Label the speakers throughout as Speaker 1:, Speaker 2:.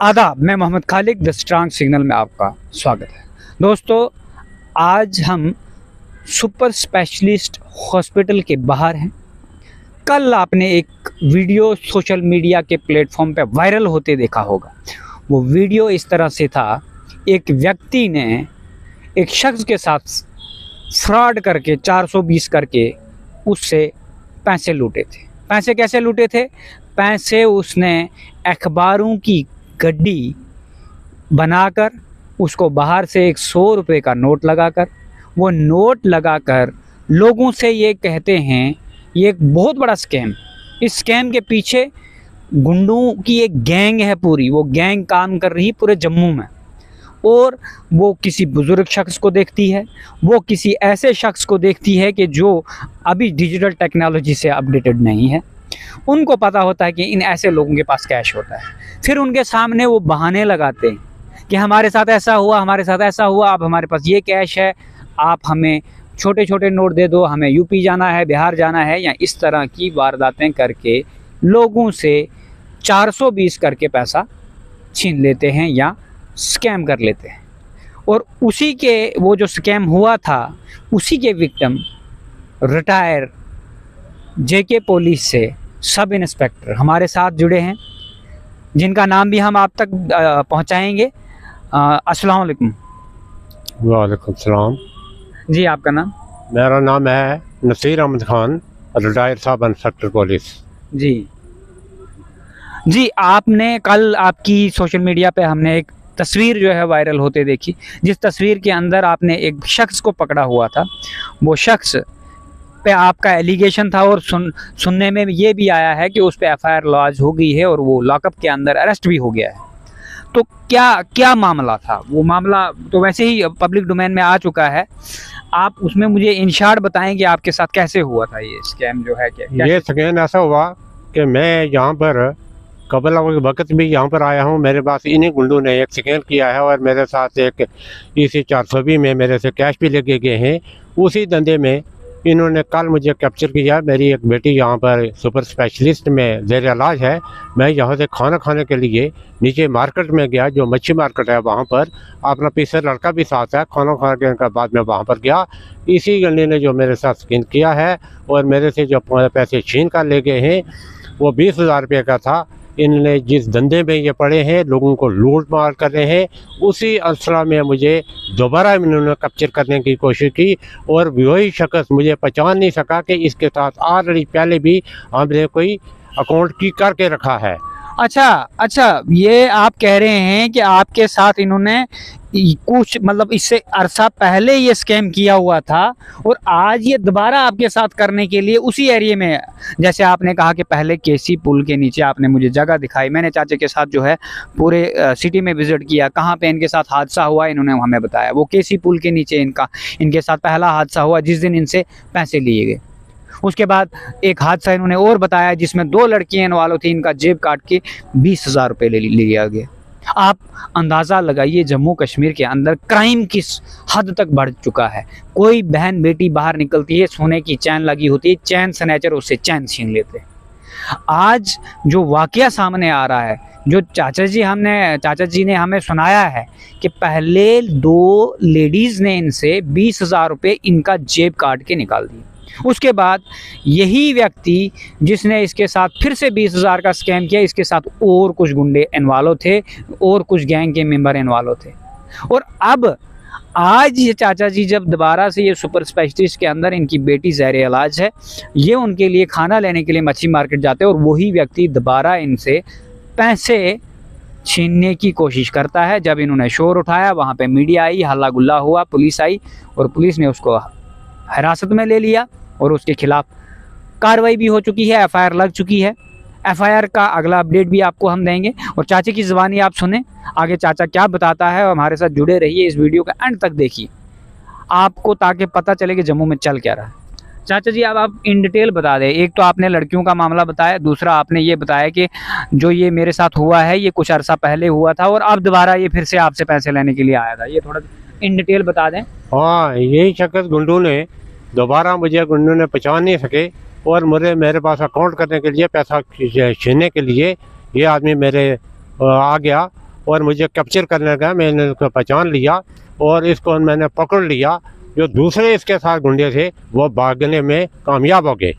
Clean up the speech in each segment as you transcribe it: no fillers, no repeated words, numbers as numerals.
Speaker 1: आदाब, मैं मोहम्मद खालिक the strong signal में आपका स्वागत है। दोस्तों, आज हम सुपर स्पेशलिस्ट हॉस्पिटल के बाहर हैं। कल आपने एक वीडियो सोशल मीडिया के प्लेटफॉर्म पे वायरल होते देखा होगा। वो वीडियो इस तरह से था, एक व्यक्ति ने एक शख्स के साथ फ्रॉड करके 420 करके उससे पैसे लूटे थे। पैसे कैसे लूटे थे? पैसे उसने अखबारों की गड्डी बनाकर उसको बाहर से एक 100 रुपये का नोट लगाकर, वो नोट लगाकर लोगों से ये कहते हैं, ये एक बहुत बड़ा स्कैम। इस स्कैम के पीछे गुंडों की एक गैंग है पूरी, वो गैंग काम कर रही है पूरे जम्मू में। और वो किसी बुज़ुर्ग शख्स को देखती है, वो किसी ऐसे शख्स को देखती है कि जो अभी डिजिटल टेक्नोलॉजी से अपडेटेड नहीं है। उनको पता होता है कि इन ऐसे लोगों के पास कैश होता है। फिर उनके सामने वो बहाने लगाते हैं कि हमारे साथ ऐसा हुआ, हमारे साथ ऐसा हुआ, अब हमारे पास ये कैश है, आप हमें छोटे छोटे नोट दे दो, हमें यूपी जाना है, बिहार जाना है, या इस तरह की वारदातें करके लोगों से 420 करके पैसा छीन लेते हैं या स्कैम कर लेते हैं। और उसी के वो जो स्कैम हुआ था, उसी के विक्टिम रिटायर जेके पुलिस से सब इंस्पेक्टर हमारे साथ जुड़े हैं, जिनका नाम भी हम आप तक पहुंचाएंगे। अस्सलाम वालेकुम।
Speaker 2: वालेकुम सलाम।
Speaker 1: जी, आपका नाम?
Speaker 2: मेरा नाम है Naseer Ahmed Khan, retired sub inspector police.
Speaker 1: जी जी, आपने कल आपकी सोशल मीडिया पे हमने एक तस्वीर जो है वायरल होते देखी, जिस तस्वीर के अंदर आपने एक शख्स को पकड़ा हुआ था। वो शख्स पे आपका एलिगेशन था और सुनने में ये भी आया है कि उस पे एफआईआर लॉन्च हो गई है और वो लॉकअप के अंदर अरेस्ट भी हो गया है। तो क्या मामला था? वो मामला तो वैसे ही पब्लिक डोमेन में आ चुका है, आप उसमें मुझे इन शॉर्ट बताएं कि आपके साथ कैसे हुआ था ये स्कैम जो है।
Speaker 2: ये स्कैम ऐसा हुआ कि मैं यहाँ पर कबल वक्त भी यहाँ पर आया हूँ। मेरे पास इन्हीं गुंडों ने एक स्कैम किया है और मेरे साथ एक इसी 420 में मेरे से कैश भी लेके गए हैं। उसी धंधे में इन्होंने कल मुझे कैप्चर किया। मेरी एक बेटी यहाँ पर सुपर स्पेशलिस्ट में ज़ेर इलाज है। मैं यहाँ से खाना खाने के लिए नीचे मार्केट में गया, जो मच्छी मार्केट है वहाँ पर। अपना पीछे लड़का भी साथ है। खाना खाने के बाद में वहाँ पर गया। इसी गंडे ने जो मेरे साथ स्कैम किया है और मेरे से जो पैसे छीन कर ले गए हैं, वो 20,000 रुपये का था। इन्होंने जिस धंधे में ये पड़े हैं, लोगों को लूट मार कर रहे हैं, उसी अल्सरा में मुझे दोबारा इन्होंने कैप्चर करने की कोशिश की और वही शख्स मुझे पहचान नहीं सका कि इसके साथ ऑलरेडी पहले भी हमने कोई अकाउंट की करके रखा है।
Speaker 1: अच्छा, ये आप कह रहे हैं कि आपके साथ इन्होंने कुछ मतलब इससे अरसा पहले ये स्कैम किया हुआ था और आज ये दोबारा आपके साथ करने के लिए उसी एरिया में, जैसे आपने कहा कि पहले केसी पुल के नीचे आपने मुझे जगह दिखाई, मैंने चाचा के साथ जो है पूरे सिटी में विजिट किया, कहाँ पे इनके साथ हादसा हुआ इन्होंने हमें बताया। वो केसी पुल के नीचे इनके साथ पहला हादसा हुआ जिस दिन इनसे पैसे लिए गए। उसके बाद एक हादसा इन्होंने और बताया जिसमें 2 लड़कियां इन्वॉल्व थी, इनका जेब काट के 20,000 रुपये ले लिया गया। आप अंदाज़ा लगाइए जम्मू कश्मीर के अंदर क्राइम किस हद तक बढ़ चुका है। कोई बहन बेटी बाहर निकलती है, सोने की चैन लगी होती है, चैन स्नैचर उससे चैन छीन लेते हैं। आज जो वाकया सामने आ रहा है, जो चाचा जी ने हमें सुनाया है कि पहले 2 लेडीज़ ने इनसे 20,000 रुपये इनका जेब काट के निकाल दिए। उसके बाद यही व्यक्ति जिसने इसके साथ फिर से 20,000 का स्कैम किया, इसके साथ और कुछ गुंडे इन्वॉल्व थे और कुछ गैंग के मेंबर इन्वॉल्व थे। और अब आज ये चाचा जी जब दोबारा से ये सुपर स्पेशलिस्ट के अंदर इनकी बेटी ज़ेर इलाज है, ये उनके लिए खाना लेने के लिए मच्छी मार्केट जाते हैं और वही व्यक्ति दोबारा इनसे पैसे छीनने की कोशिश करता है। जब इन्होंने शोर उठाया, वहाँ पे मीडिया आई, हल्ला गुल्ला हुआ, पुलिस आई और पुलिस ने उसको हिरासत में ले लिया और उसके खिलाफ कार्रवाई भी हो चुकी है, एफआईआर लग चुकी है। एफआईआर का अगला अपडेट भी आपको हम देंगे और चाचा की ज़बानी आप सुने आगे चाचा क्या बताता है। और हमारे साथ जुड़े रहिए, इस वीडियो का एंड तक देखिए आपको, ताकि पता चले कि जम्मू में चल क्या रहा है। चाचा जी, अब आप इन डिटेल बता दें। एक तो आपने लड़कियों का मामला बताया, दूसरा आपने ये बताया कि जो ये मेरे साथ हुआ है ये कुछ अरसा पहले हुआ था और अब दोबारा ये फिर से आपसे पैसे लेने के लिए आया था। ये थोड़ा इन डिटेल बता दें।
Speaker 2: हाँ, यही शख्स गुंडों ने दोबारा मुझे गुंडों ने पहचान नहीं सके और मेरे पास अकाउंट करने के लिए, पैसा छीनने के लिए ये आदमी मेरे आ गया और मुझे कैप्चर करने का मैंने उसको पहचान लिया और इसको मैंने पकड़ लिया। जो दूसरे इसके साथ गुंडे थे वो भागने में कामयाब हो गए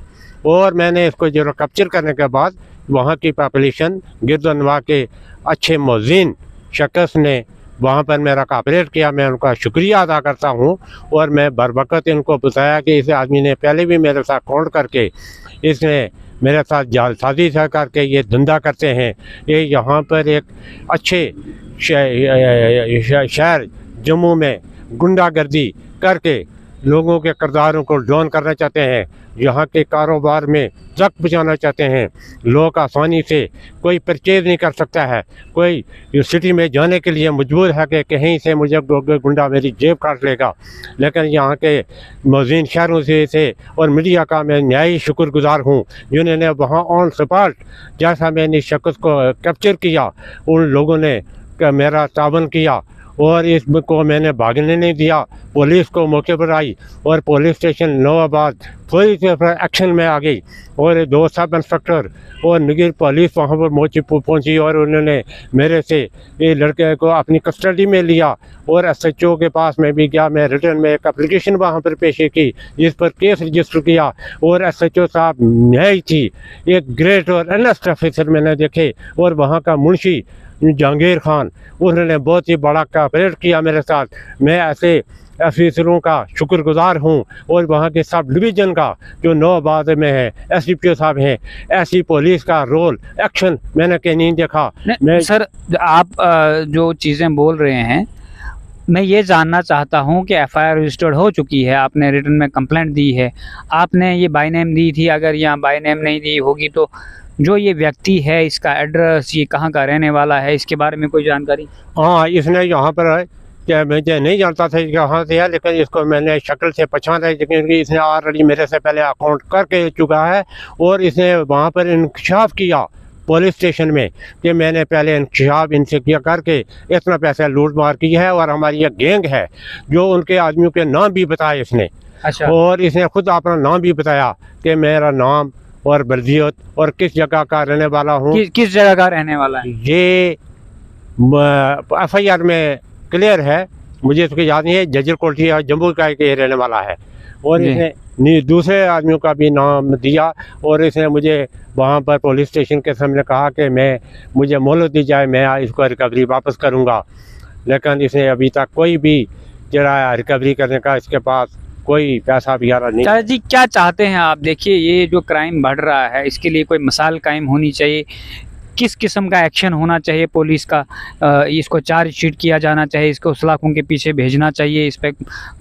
Speaker 2: और मैंने इसको जो कैप्चर करने के बाद वहाँ की पॉपुलेशन गिरदनवा के अच्छे मौज़ीन शख्स ने वहाँ पर मेरा कॉपरेट किया। मैं उनका शुक्रिया अदा करता हूँ और मैं बरवक़्त इनको बताया कि इस आदमी ने पहले भी मेरे साथ काउंट करके इसने मेरे साथ जालसाजी से करके ये धंधा करते हैं। ये यहाँ पर एक अच्छे शहर जम्मू में गुंडागर्दी करके लोगों के किरदारों को डाउन करना चाहते हैं, यहाँ के कारोबार में जक पहुँचाना चाहते हैं। लोग आसानी से कोई परचेज नहीं कर सकता है, कोई सिटी में जाने के लिए मजबूर है कि कहीं से मुझे गुंडा मेरी जेब काट लेगा। लेकिन यहाँ के मौज़ीन शहरों से और मीडिया का मैं न्यायी शुक्रगुजार हूँ जिन्होंने वहाँ ऑन स्पॉट जैसा मैंने इस शख्स को कैप्चर किया उन लोगों ने मेरा तावन किया और इसको मैंने भागने नहीं दिया। पुलिस को मौके पर आई और पुलिस स्टेशन नवाबाद फौरी तौर पर एक्शन में आ गई और 2 सब इंस्पेक्टर और निगरान पुलिस वहाँ पर पहुँची और उन्होंने मेरे से ये लड़के को अपनी कस्टडी में लिया और SHO के पास में भी गया। मैं रिटर्न में एक एप्लीकेशन वहाँ पर पेश की जिस पर केस रजिस्टर किया और SHO साहब न्याय थी, एक ग्रेट और अनेस्ट ऑफिसर मैंने देखे और वहाँ का मुंशी जहांगीर खान उन्होंने बहुत ही बड़ा कोऑपरेट किया मेरे साथ। मैं ऐसे ऑफिसरों का शुक्रगुजार हूँ और वहाँ के सब डिवीज़न का जो नवाबाद में है SDPO साहब हैं। ऐसी पुलिस का रोल एक्शन मैंने कहीं नहीं देखा। मैं
Speaker 1: सर आप जो चीज़ें बोल रहे हैं मैं ये जानना चाहता हूँ कि FIR रजिस्टर्ड हो चुकी है, आपने रिटर्न में कंप्लेंट दी है, आपने ये बाय नेम दी थी, अगर यहाँ बाय नेम नहीं दी होगी तो जो ये व्यक्ति है इसका एड्रेस, ये कहाँ का रहने वाला है, इसके बारे में कोई जानकारी?
Speaker 2: हाँ, इसने यहाँ पर क्या मुझे नहीं जानता था कहाँ से है, लेकिन इसको मैंने शक्ल से पहचाना है क्योंकि इसने ऑलरेडी मेरे से पहले अकाउंट करके चुका है और इसने वहाँ पर इंकशाफ किया पुलिस स्टेशन में कि मैंने पहले इंकशाफ इनसे किया करके इतना पैसा लूट मार की है और हमारी एक गैंग है जो उनके आदमियों के नाम भी बताए इसने।
Speaker 1: अच्छा। और
Speaker 2: इसने खुद अपना नाम भी बताया कि मेरा नाम और बर्जियत और किस जगह का रहने वाला हूँ।
Speaker 1: किस जगह का रहने वाला है
Speaker 2: ये FIR में क्लियर है, मुझे इसको याद नहीं है। जजर कोठी जम्मू का के रहने वाला है और इसने दूसरे आदमियों का भी नाम दिया और इसने मुझे वहाँ पर पुलिस स्टेशन के सामने कहा कि मुझे मोहलत दी जाए, मैं इसको रिकवरी वापस करूँगा। लेकिन इसने अभी तक कोई भी जरा रिकवरी करने का इसके पास कोई पैसा वगैरह नहीं।
Speaker 1: चाचा जी क्या चाहते हैं आप? देखिए ये जो क्राइम बढ़ रहा है इसके लिए कोई मिसाल कायम होनी चाहिए, किस किस्म का एक्शन होना चाहिए पुलिस का? इसको चार्जशीट किया जाना चाहिए, इसको सलाखों के पीछे भेजना चाहिए, इस पर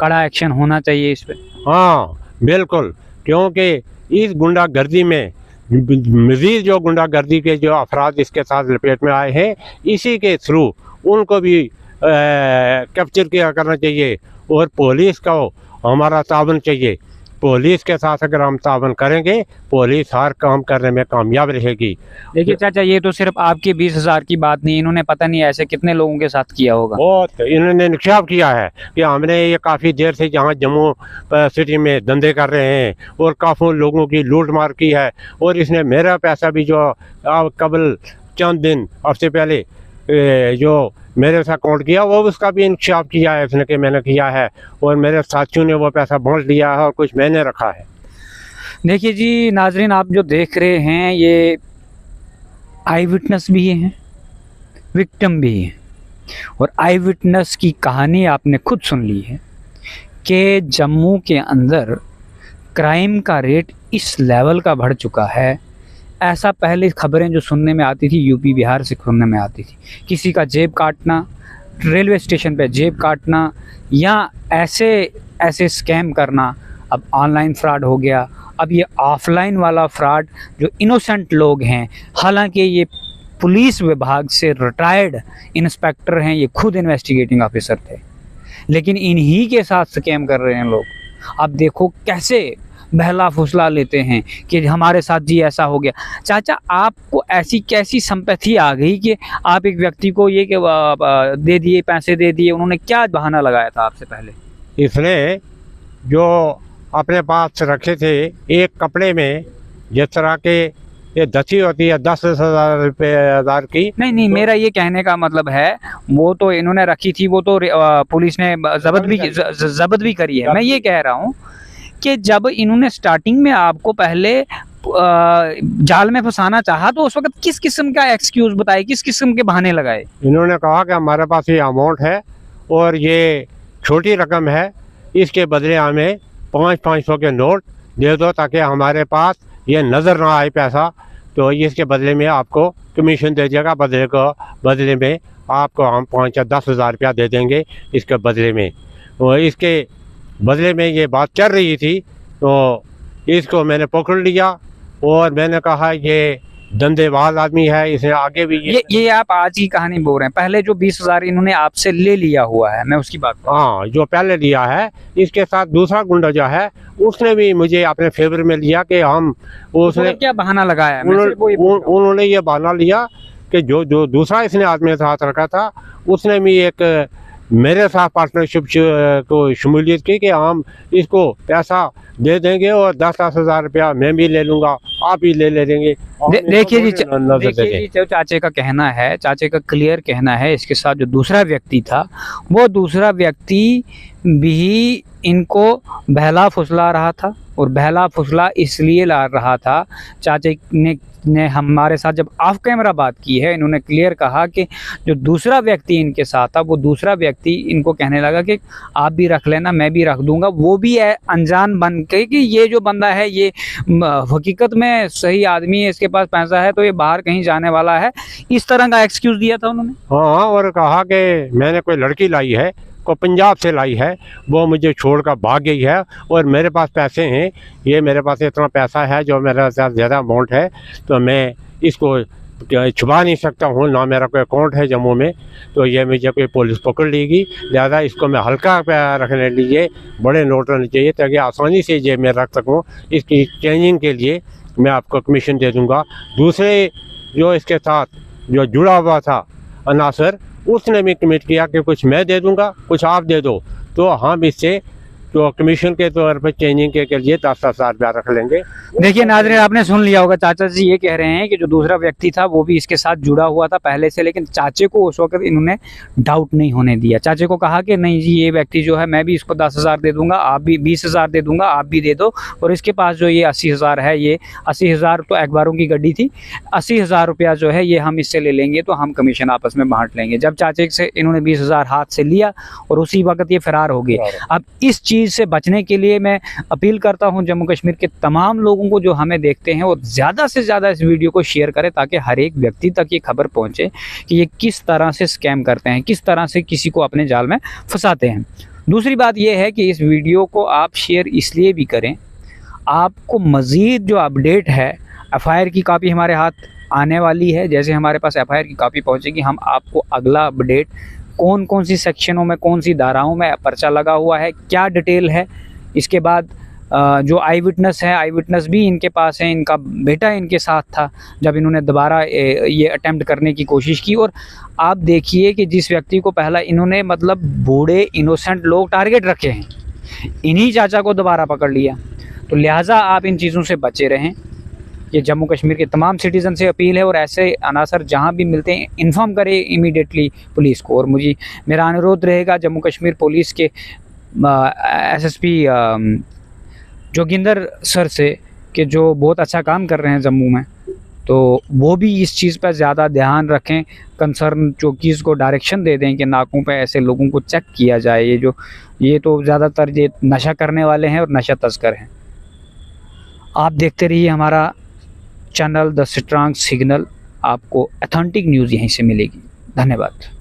Speaker 1: कड़ा एक्शन होना चाहिए इस पर?
Speaker 2: हाँ बिल्कुल, क्योंकि इस गुंडागर्दी में मज़ीद जो गुंडागर्दी के जो अफराद इसके साथ लपेट में आए हैं इसी के थ्रू उनको भी कैप्चर किया करना चाहिए और पुलिस को हमारा तावन चाहिए। पुलिस के साथ अगर हम तावन करेंगे पुलिस हर काम करने में कामयाब रहेगी।
Speaker 1: देखिए चाचा ये तो सिर्फ आपके 20,000 की बात नहीं, इन्होंने पता नहीं ऐसे कितने लोगों के साथ किया होगा।
Speaker 2: बहुत इन्होंने इंकशाफ किया है कि हमने ये काफ़ी देर से जहाँ जम्मू सिटी में धंधे कर रहे हैं और काफ़ी लोगों की लूट मार की है और इसने मेरा पैसा भी जो कबल चंद दिन हफ्ते पहले जो मेरे साथ अकाउंट किया वो उसका भी इंकशाफ किया है इसने कि मैंने किया है और मेरे साथियों ने वो पैसा बांट लिया है और कुछ मैंने रखा है।
Speaker 1: देखिए जी नाजरीन आप जो देख रहे हैं ये आई विटनेस भी हैं, विक्टिम भी हैं और आई विटनेस की कहानी आपने खुद सुन ली है कि जम्मू के अंदर क्राइम का रेट इस लेवल का बढ़ चुका है। ऐसा पहले खबरें जो सुनने में आती थी यूपी बिहार से सुनने में आती थी, किसी का जेब काटना, रेलवे स्टेशन पे जेब काटना या ऐसे स्कैम करना। अब ऑनलाइन फ्रॉड हो गया, अब ये ऑफलाइन वाला फ्रॉड जो इनोसेंट लोग हैं, हालांकि ये पुलिस विभाग से रिटायर्ड इंस्पेक्टर हैं, ये खुद इन्वेस्टिगेटिंग ऑफिसर थे, लेकिन इन्हीं के साथ स्कैम कर रहे हैं लोग। अब देखो कैसे बहला फुसला लेते हैं कि हमारे साथ जी ऐसा हो गया। चाचा आपको ऐसी कैसी संपत्ति आ गई कि आप एक व्यक्ति को ये दे दिए, पैसे दे दिए, उन्होंने क्या बहाना लगाया था आपसे पहले?
Speaker 2: इसने जो अपने पास रखे थे एक कपड़े में जिस तरह के ये 10 ही होती है, 10,000 रुपये हज़ार की।
Speaker 1: नहीं नहीं, मेरा ये कहने का मतलब है वो तो इन्होंने रखी थी, वो तो पुलिस ने जब्त भी करी है। मैं ये कह रहा हूँ कि जब इन्होंने स्टार्टिंग में आपको पहले जाल में फंसाना चाहा तो उस वक्त किस किस्म का एक्सक्यूज बताए, किस किस्म के बहाने लगाए?
Speaker 2: इन्होंने कहा कि हमारे पास ये अमाउंट है और ये छोटी रकम है, इसके बदले हमें 500 के नोट दे दो ताकि हमारे पास ये नज़र ना आए पैसा, तो इसके बदले में आपको कमीशन दे देगा, बदले में आपको हम 5 या 10 हज़ार रुपया दे देंगे इसके बदले में। और इसके बदले में ये बात चल रही थी, तो इसको मैंने पकड़ लिया और मैंने कहा ये धंधेबाज आदमी है, इसे आगे भी
Speaker 1: ये आप आज की कहानी बोल रहे हैं? पहले जो 20,000 इन्होंने आपसे ले लिया हुआ है, मैं उसकी बात कर रहा हूं।
Speaker 2: हाँ, जो पहले लिया है, इसके साथ दूसरा गुंडा जो है उसने भी मुझे अपने फेवर में लिया कि हम उसने
Speaker 1: क्या बहाना लगाया?
Speaker 2: उन्होंने ये बहाना लिया कि जो दूसरा इसने आदमी साथ रखा था उसने भी एक मेरे साथ पार्टनरशिप को शमूलियत की कि हम इसको पैसा दे देंगे और 10-10 हज़ार रुपया मैं भी ले लूँगा, आप ही ले लेंगे।
Speaker 1: देखिए जी, जो चाचे का कहना है, चाचे का क्लियर कहना है, इसके साथ जो दूसरा व्यक्ति था वो दूसरा व्यक्ति भी इनको बहला फुसला रहा था, और बहला फुसला इसलिए ला रहा था, चाचे ने हमारे साथ जब ऑफ कैमरा बात की है, इन्होंने क्लियर कहा कि जो दूसरा व्यक्ति इनके साथ था वो दूसरा व्यक्ति इनको कहने लगा कि आप भी रख लेना, मैं भी रख दूंगा, वो भी अनजान बन के कि ये जो बंदा है ये हकीकत में सही आदमी है, इसके पास पैसा है, तो ये बाहर कहीं जाने वाला है, इस तरह का एक्सक्यूज दिया था उन्होंने।
Speaker 2: हाँ, और कहा कि मैंने कोई लड़की लाई है, को पंजाब से लाई है, वो मुझे छोड़कर भाग गई है और मेरे पास पैसे हैं, ये मेरे पास इतना पैसा है जो मेरे साथ ज़्यादा अमाउंट है, तो मैं इसको छुपा नहीं सकता हूँ, ना मेरा कोई अकाउंट है जम्मू में, तो ये मुझे कोई पुलिस पकड़ लेगी, ज़्यादा इसको मैं हल्का रखने लिए बड़े नोट रहने चाहिए ताकि आसानी से जेब में रख सकूँ। इसकी चेंजिंग के लिए मैं आपको कमीशन दे दूँगा। दूसरे जो इसके साथ जो जुड़ा हुआ था अनासर, उसने भी कमिट किया कि कुछ मैं दे दूंगा, कुछ आप दे दो, तो हम इससे तो कमीशन के तौर पर चेंजिंग के लिए 10-10 हज़ार रुपया रख लेंगे।
Speaker 1: देखिए नाज़रीन, आपने सुन लिया होगा, चाचा जी ये कह रहे हैं कि जो दूसरा व्यक्ति था वो भी इसके साथ जुड़ा हुआ था पहले से, लेकिन चाचे को उस वक्त इन्होंने डाउट नहीं होने दिया। चाचे को कहा कि नहीं जी, ये व्यक्ति जो है मैं भी इसको 10 हज़ार दे दूंगा, आप भी 20 हज़ार दे दूंगा, आप भी दे दो, और इसके पास जो ये 80 हज़ार है, ये 80 हज़ार तो अखबारों की गड्डी थी, 80 हज़ार रुपया जो है ये हम इससे ले लेंगे, तो हम कमीशन आपस में बांट लेंगे। जब चाचे से इन्होंने 20 हज़ार हाथ से लिया और उसी वक्त ये फरार हो गए। अब इस चीज़ से बचने के लिए मैं अपील करता हूं जम्मू कश्मीर के तमाम लोगों को जो हमें देखते हैं, वो ज़्यादा से ज़्यादा इस वीडियो को शेयर करें ताकि हर एक व्यक्ति तक ये खबर पहुंचे कि ये किस तरह से स्कैम करते हैं, किस तरह से किसी को अपने जाल में फंसाते हैं। दूसरी बात यह है कि इस वीडियो को आप शेयर इसलिए भी करें, आपको मज़ीद जो अपडेट है, FIR की कॉपी हमारे हाथ आने वाली है, जैसे हमारे पास FIR की कॉपी पहुँचेगी हम आपको अगला अपडेट कौन कौन सी सेक्शनों में, कौन सी धाराओं में पर्चा लगा हुआ है, क्या डिटेल है, इसके बाद जो आई विटनेस है, आई विटनेस भी इनके पास है, इनका बेटा इनके साथ था जब इन्होंने दोबारा ये अटेम्प्ट करने की कोशिश की। और आप देखिए कि जिस व्यक्ति को पहला इन्होंने मतलब बूढ़े इनोसेंट लोग टारगेट रखे हैं, इन्हीं चाचा को दोबारा पकड़ लिया। तो लिहाजा आप इन चीज़ों से बचे रहें, ये जम्मू कश्मीर के तमाम सिटीज़न से अपील है, और ऐसे अनासर जहाँ भी मिलते हैं इन्फॉर्म करें इमीडिएटली पुलिस को। और मेरा अनुरोध रहेगा जम्मू कश्मीर पुलिस के SSP जोगिंदर सर से कि जो बहुत अच्छा काम कर रहे हैं जम्मू में, तो वो भी इस चीज़ पर ज़्यादा ध्यान रखें, कंसर्न चौकीज़ को डायरेक्शन दे दें कि नाकों पे ऐसे लोगों को चेक किया जाए। ये तो ज़्यादातर ये नशा करने वाले हैं और नशा तस्कर हैं। आप देखते रहिए हमारा चैनल द स्ट्रांग सिग्नल, आपको ऑथेंटिक न्यूज़ यहीं से मिलेगी। धन्यवाद।